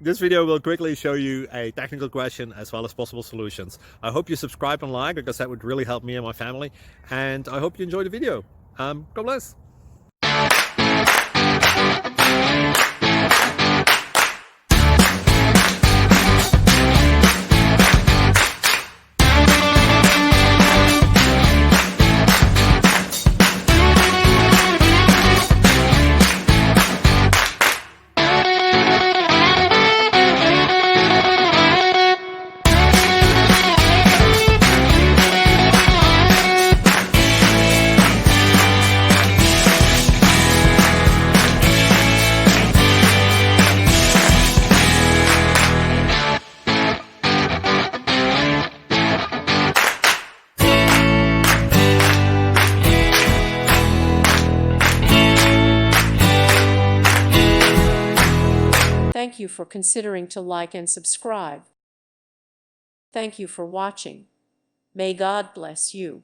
This video will quickly show you a technical question as well as possible solutions. I hope you subscribe and like, because that would really help me and my family. And I hope you enjoy the video. God bless. Thank you for considering to like and subscribe. Thank you for watching. May God bless you.